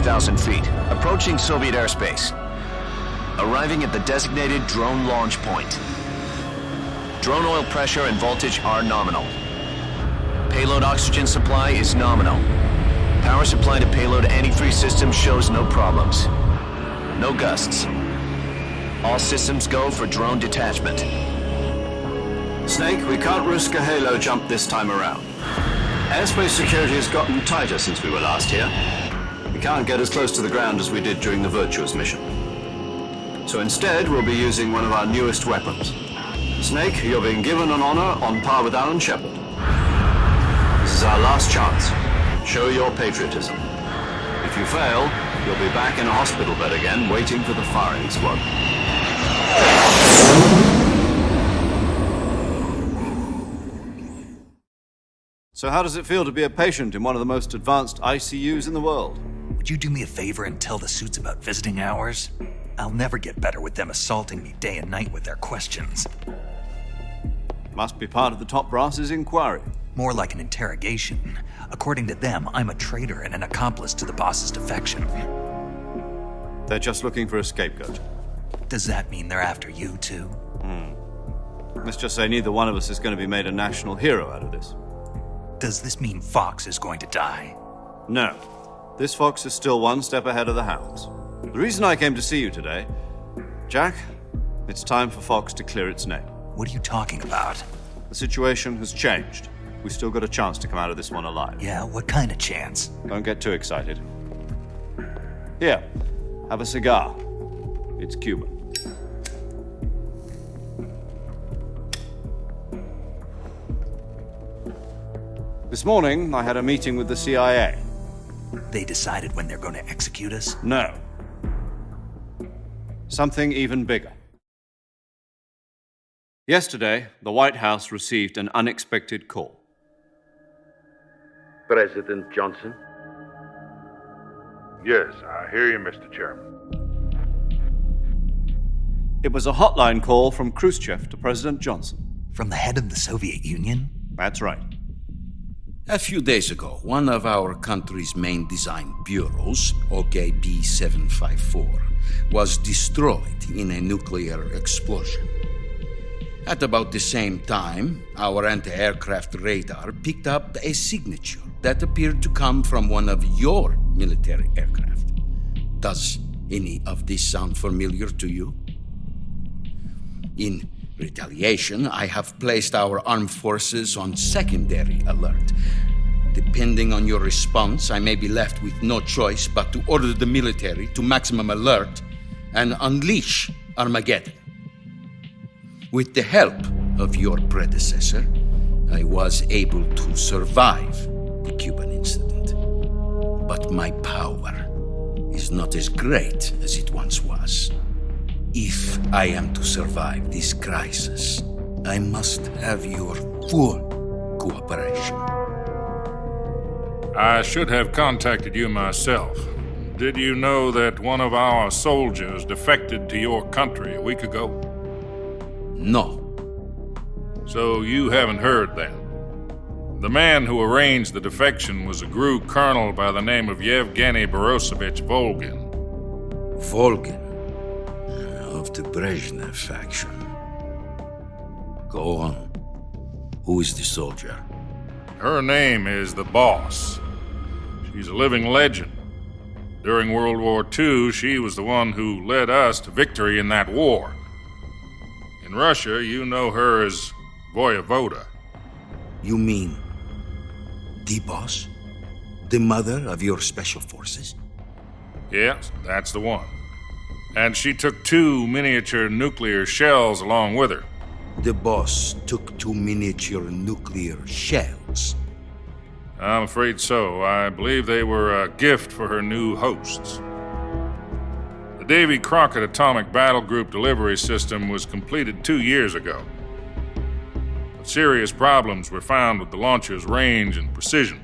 2,000 feet, approaching Soviet airspace. Arriving at the designated drone launch point. Drone oil pressure and voltage are nominal. Payload oxygen supply is nominal. Power supply to payload antifreeze system shows no problems. No gusts. All systems go for drone detachment. Snake, we can't risk a halo jump this time around. Airspace security has gotten tighter since we were last here. We can't get as close to the ground as we did during the Virtuous mission. So instead, we'll be using one of our newest weapons. Snake, you're being given an honor on par with Alan Shepard. This is our last chance. Show your patriotism. If you fail, you'll be back in a hospital bed again, waiting for the firing squad. So how does it feel to be a patient in one of the most advanced ICUs in the world? Would you do me a favor and tell the suits about visiting hours? I'll never get better with them assaulting me day and night with their questions. Must be part of the top brass's inquiry. More like an interrogation. According to them, I'm a traitor and an accomplice to the boss's defection. They're just looking for a scapegoat. Does that mean they're after you, too? Let's just say neither one of us is going to be made a national hero out of this. Does this mean Fox is going to die? No. This fox is still one step ahead of the hounds. The reason I came to see you today, Jack, it's time for Fox to clear its name. What are you talking about? The situation has changed. We've still got a chance to come out of this one alive. Yeah, what kind of chance? Don't get too excited. Here, have a cigar. It's Cuban. This morning, I had a meeting with the CIA. They decided when they're going to execute us? No. Something even bigger. Yesterday, the White House received an unexpected call. President Johnson? Yes, I hear you, Mr. Chairman. It was a hotline call from Khrushchev to President Johnson. From the head of the Soviet Union? That's right. A few days ago, one of our country's main design bureaus, OKB 754, was destroyed in a nuclear explosion. At about the same time, our anti-aircraft radar picked up a signature that appeared to come from one of your military aircraft. Does any of this sound familiar to you? In retaliation, I have placed our armed forces on secondary alert. Depending on your response, I may be left with no choice but to order the military to maximum alert and unleash Armageddon. With the help of your predecessor, I was able to survive the Cuban incident. But my power is not as great as it once was. If I am to survive this crisis, I must have your full cooperation. I should have contacted you myself. Did you know that one of our soldiers defected to your country a week ago? No. So you haven't heard then. The man who arranged the defection was a GRU colonel by the name of Yevgeny Borosovich Volgin. Volgin, of the Brezhnev faction. Go on. Who is the soldier? Her name is the Boss. She's a living legend. During World War II, she was the one who led us to victory in that war. In Russia, you know her as Voyevoda. You mean the Boss? The mother of your special forces? Yes, that's the one. And she took 2 miniature nuclear shells along with her. The Boss took 2 miniature nuclear shells. I'm afraid so. I believe they were a gift for her new hosts. The Davy Crockett Atomic Battle Group delivery system was completed 2 years ago. But serious problems were found with the launcher's range and precision.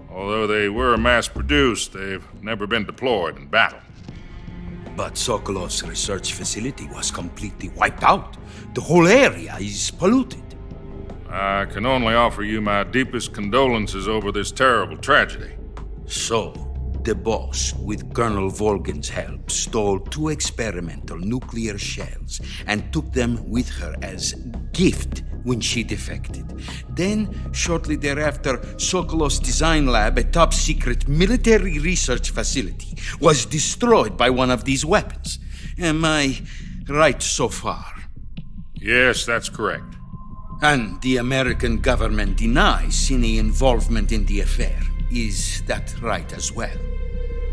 Although they were mass-produced, they've never been deployed in battle. But Sokolov's research facility was completely wiped out. The whole area is polluted. I can only offer you my deepest condolences over this terrible tragedy. So, The boss, with Colonel Volgin's help, stole 2 experimental nuclear shells and took them with her as gift when she defected. Then, shortly thereafter, Sokolov's design lab, a top-secret military research facility, was destroyed by one of these weapons. Am I right so far? Yes, that's correct. And the American government denies any involvement in the affair. Is that right as well?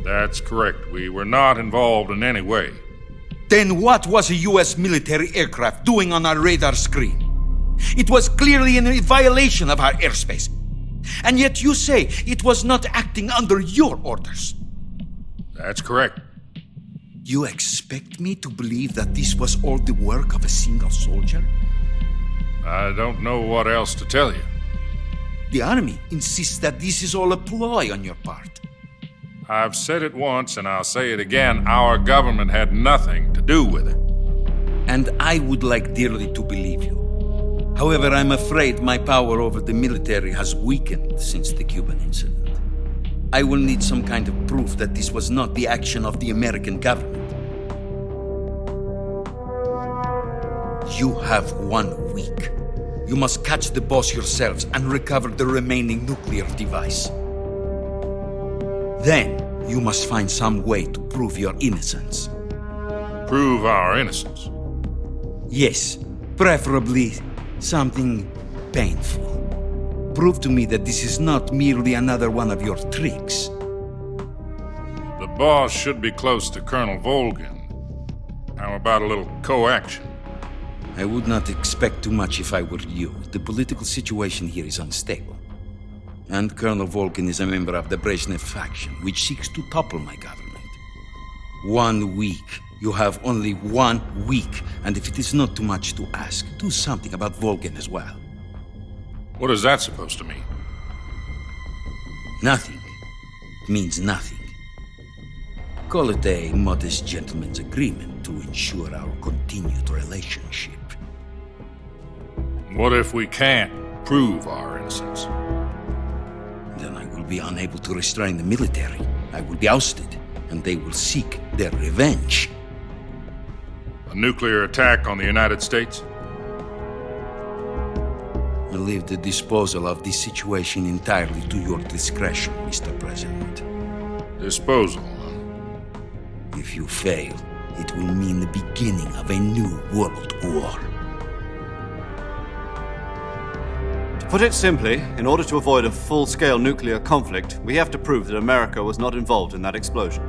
That's correct. We were not involved in any way. Then what was a U.S. military aircraft doing on our radar screen? It was clearly in violation of our airspace. And yet you say it was not acting under your orders. That's correct. You expect me to believe that this was all the work of a single soldier? I don't know what else to tell you. The Army insists that this is all a ploy on your part. I've said it once and I'll say it again. Our government had nothing to do with it. And I would like dearly to believe you. However, I'm afraid my power over the military has weakened since the Cuban incident. I will need some kind of proof that this was not the action of the American government. You have 1 week. You must catch the boss yourselves and recover the remaining nuclear device. Then, you must find some way to prove your innocence. Prove our innocence. Yes, preferably something painful. Prove to me that this is not merely another one of your tricks. The boss should be close to Colonel Volgin. How about a little co-action? I would not expect too much if I were you. The political situation here is unstable. And Colonel Volgin is a member of the Brezhnev faction, which seeks to topple my government. 1 week. You have only 1 week, and if it is not too much to ask, do something about Volgin as well. What is that supposed to mean? Nothing. It means nothing. Call it a modest gentleman's agreement to ensure our continued relationship. What if we can't prove our innocence? Then I will be unable to restrain the military. I will be ousted, and they will seek their revenge. A nuclear attack on the United States? I leave the disposal of this situation entirely to your discretion, Mr. President. Disposal, huh? If you fail, it will mean the beginning of a new world war. To put it simply, in order to avoid a full-scale nuclear conflict, we have to prove that America was not involved in that explosion.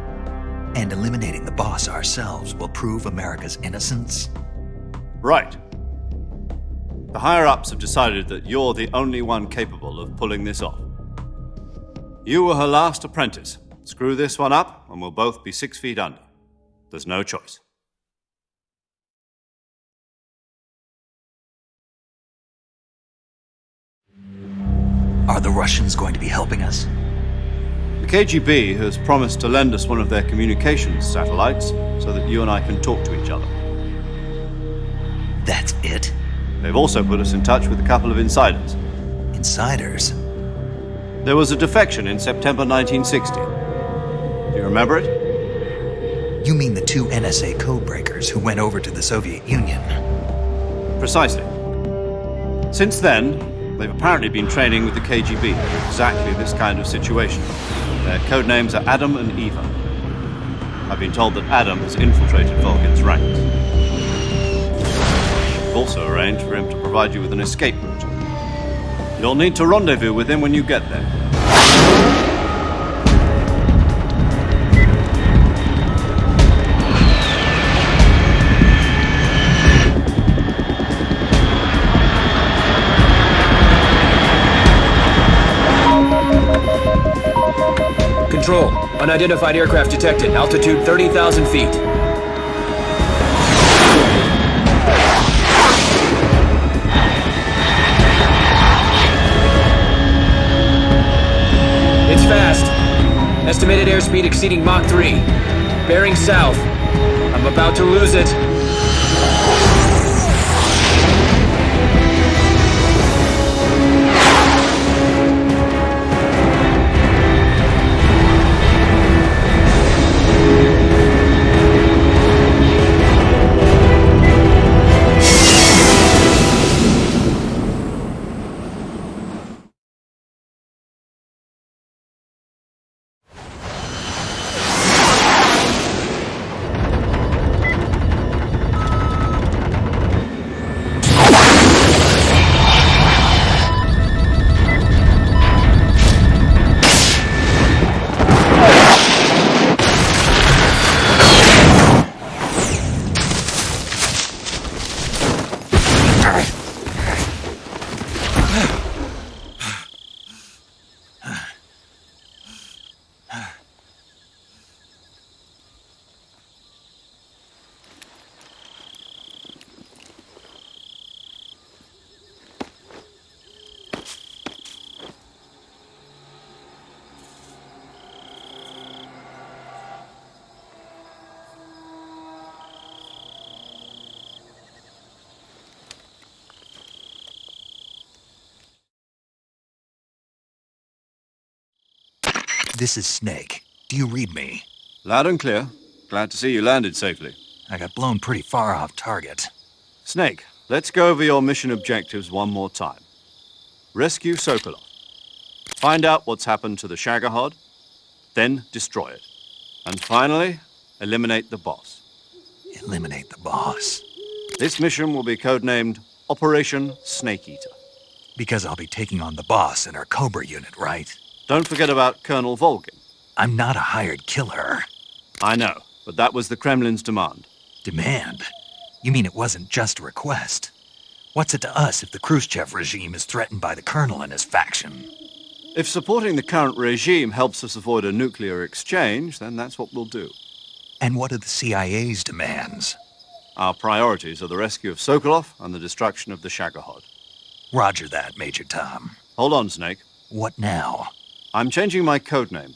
And eliminating the boss ourselves will prove America's innocence? Right. The higher-ups have decided that you're the only one capable of pulling this off. You were her last apprentice. Screw this one up, and we'll both be 6 feet under. There's no choice. Are the Russians going to be helping us? The KGB has promised to lend us one of their communications satellites so that you and I can talk to each other. That's it? They've also put us in touch with a couple of insiders. Insiders? There was a defection in September 1960. Do you remember it? You mean the 2 NSA codebreakers who went over to the Soviet Union? Precisely. Since then, they've apparently been training with the KGB for exactly this kind of situation. Their code names are Adam and Eva. I've been told that Adam has infiltrated Volgin's ranks. We've also arranged for him to provide you with an escape route. You'll need to rendezvous with him when you get there. Control. Unidentified aircraft detected. Altitude 30,000 feet. It's fast. Estimated airspeed exceeding Mach 3. Bearing south. I'm about to lose it. This is Snake. Do you read me? Loud and clear. Glad to see you landed safely. I got blown pretty far off target. Snake, let's go over your mission objectives one more time. Rescue Sokolov. Find out what's happened to the Shagohod, then destroy it. And finally, eliminate the boss. Eliminate the boss. This mission will be codenamed Operation Snake Eater. Because I'll be taking on the boss in our Cobra unit, right? Don't forget about Colonel Volgin. I'm not a hired killer. I know, but that was the Kremlin's demand. Demand? You mean it wasn't just a request? What's it to us if the Khrushchev regime is threatened by the Colonel and his faction? If supporting the current regime helps us avoid a nuclear exchange, then that's what we'll do. And what are the CIA's demands? Our priorities are the rescue of Sokolov and the destruction of the Shagohod. Roger that, Major Tom. Hold on, Snake. What now? I'm changing my codename.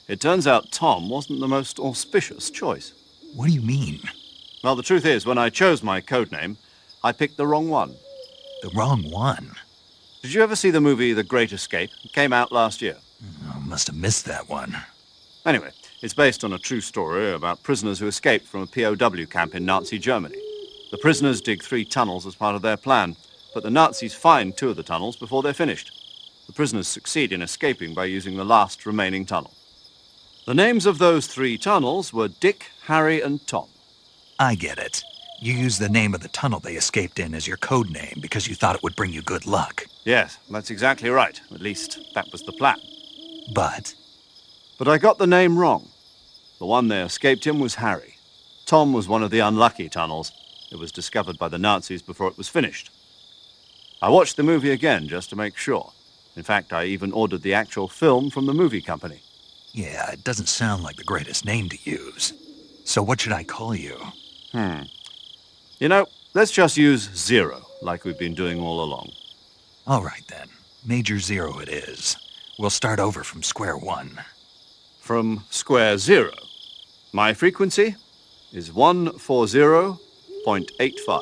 It turns out Tom wasn't the most auspicious choice. What do you mean? Well, the truth is, when I chose my codename, I picked the wrong one. The wrong one? Did you ever see the movie The Great Escape? It came out last year. Oh, must have missed that one. Anyway, it's based on a true story about prisoners who escaped from a POW camp in Nazi Germany. The prisoners dig 3 tunnels as part of their plan, but the Nazis find 2 of the tunnels before they're finished. The prisoners succeed in escaping by using the last remaining tunnel. The names of those 3 tunnels were Dick, Harry, and Tom. I get it. You used the name of the tunnel they escaped in as your code name because you thought it would bring you good luck. Yes, that's exactly right. At least, that was the plan. But But I got the name wrong. The one they escaped in was Harry. Tom was one of the unlucky tunnels. It was discovered by the Nazis before it was finished. I watched the movie again just to make sure. In fact, I even ordered the actual film from the movie company. yeah, it doesn't sound like the greatest name to use. So what should I call you? You know, let's just use Zero, like we've been doing all along. All right then. Major Zero it is. We'll start over from square one. From square 0. My frequency is 140.85.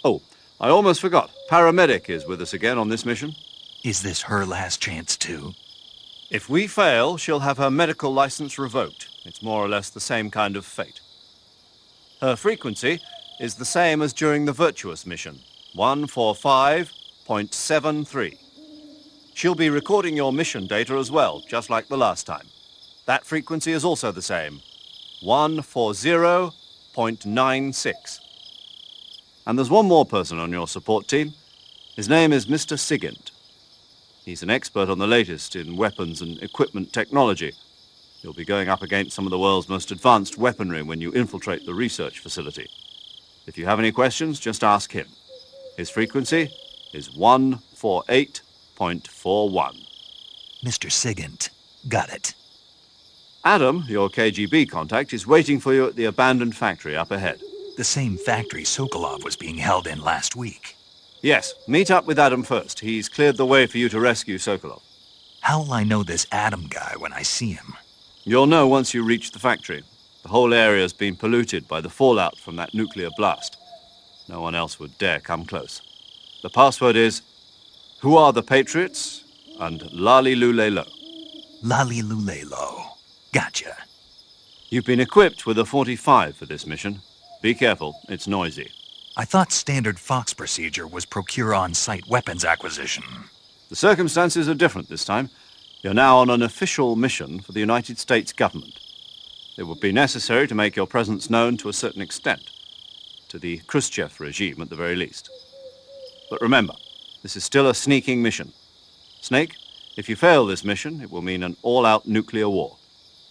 Oh, I almost forgot. Paramedic is with us again on this mission. Is this her last chance too? If we fail, she'll have her medical license revoked. It's more or less the same kind of fate. Her frequency is the same as during the Virtuous mission, 145.73. She'll be recording your mission data as well, just like the last time. That frequency is also the same, 140.96. And there's one more person on your support team. His name is Mr. Sigint. He's an expert on the latest in weapons and equipment technology. You'll be going up against some of the world's most advanced weaponry when you infiltrate the research facility. If you have any questions, just ask him. His frequency is 148.41. Mr. Sigint. Got it. Adam, your KGB contact, is waiting for you at the abandoned factory up ahead. The same factory Sokolov was being held in last week. Yes, meet up with Adam first. He's cleared the way for you to rescue Sokolov. How'll I know this Adam guy when I see him? You'll know once you reach the factory. The whole area's been polluted by the fallout from that nuclear blast. No one else would dare come close. The password is, "Who are the Patriots?" and "Lali Lule Lo." Lali Lulelo. Gotcha. You've been equipped with a 45 for this mission. Be careful, it's noisy. I thought standard Fox procedure was procure on-site weapons acquisition. The circumstances are different this time. You're now on an official mission for the United States government. It would be necessary to make your presence known to a certain extent, to the Khrushchev regime at the very least. But remember, this is still a sneaking mission. Snake, if you fail this mission, it will mean an all-out nuclear war.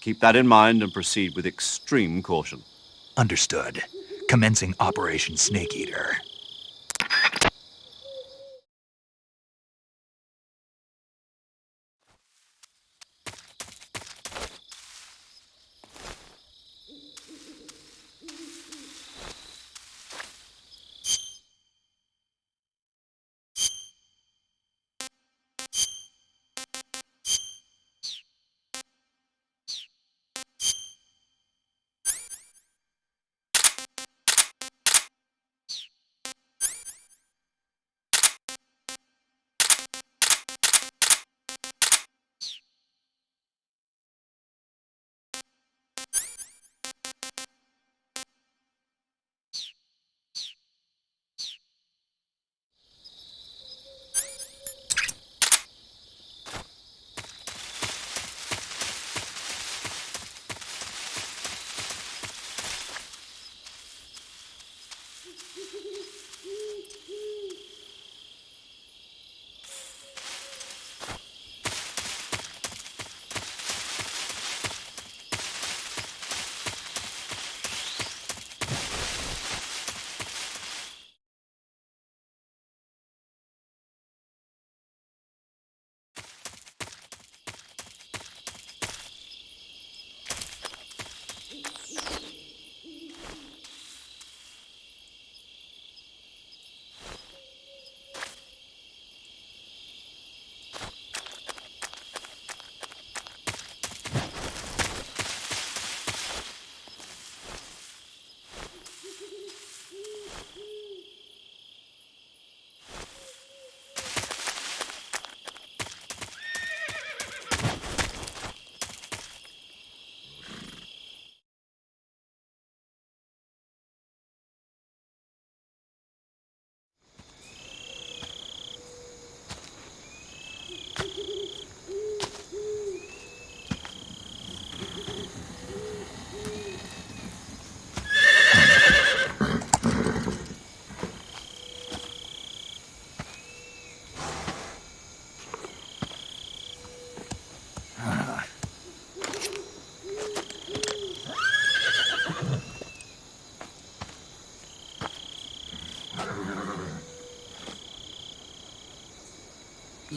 Keep that in mind and proceed with extreme caution. Understood. Commencing Operation Snake Eater.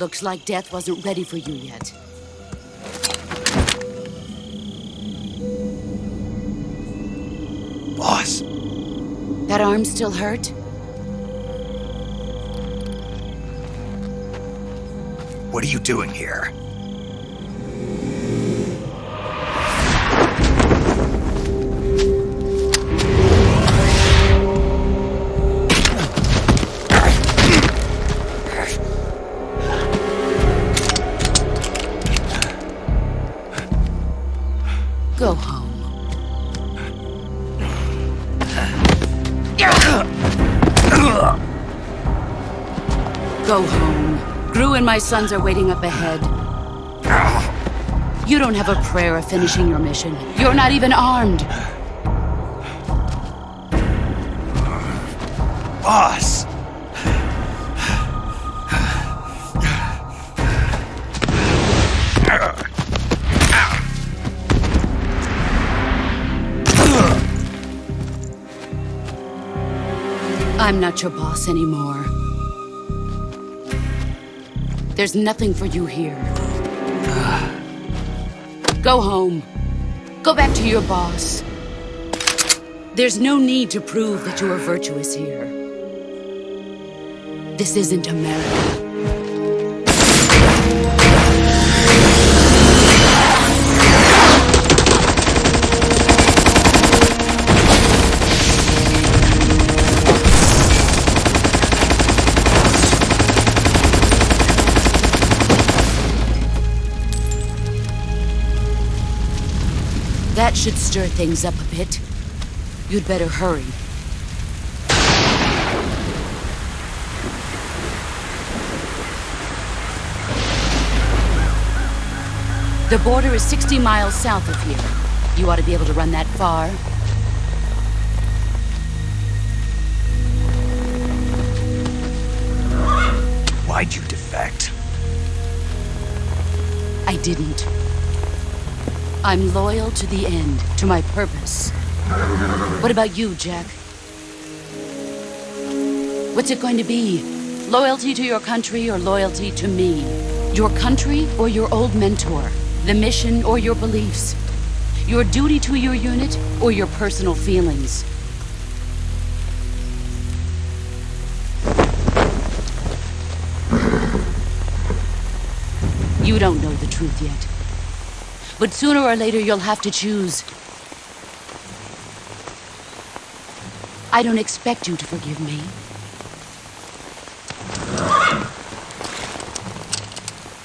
Looks like death wasn't ready for you yet. Boss, That arm still hurt? what are you doing here? Go home. Go home. Gru and my sons are waiting up ahead. You don't have a prayer of finishing your mission. You're not even armed. Boss! I'm not your boss anymore. There's nothing for you here. Go home. Go back to your boss. There's no need to prove that you are virtuous here. This isn't America. That should stir things up a bit. You'd better hurry. The border is 60 miles south of here. You ought to be able to run that far. Why'd you defect? I didn't. I'm loyal to the end, to my purpose. What about you, Jack? What's it going to be? Loyalty to your country or loyalty to me? Your country or your old mentor? The mission or your beliefs? Your duty to your unit or your personal feelings? You don't know the truth yet. But sooner or later, you'll have to choose. I don't expect you to forgive me.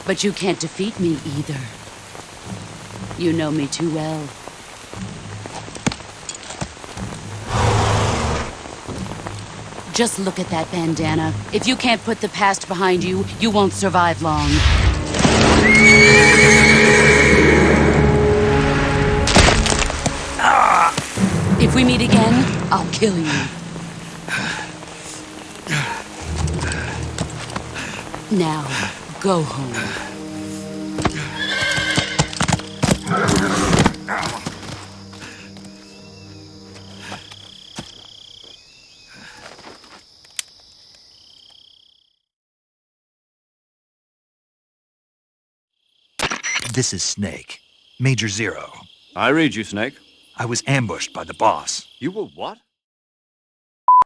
But you can't defeat me either. You know me too well. Just look at that bandana. If you can't put the past behind you, you won't survive long. If we meet again, I'll kill you. Now, go home. This is Snake. Major Zero. I read you, Snake. I was ambushed by the boss. You were what?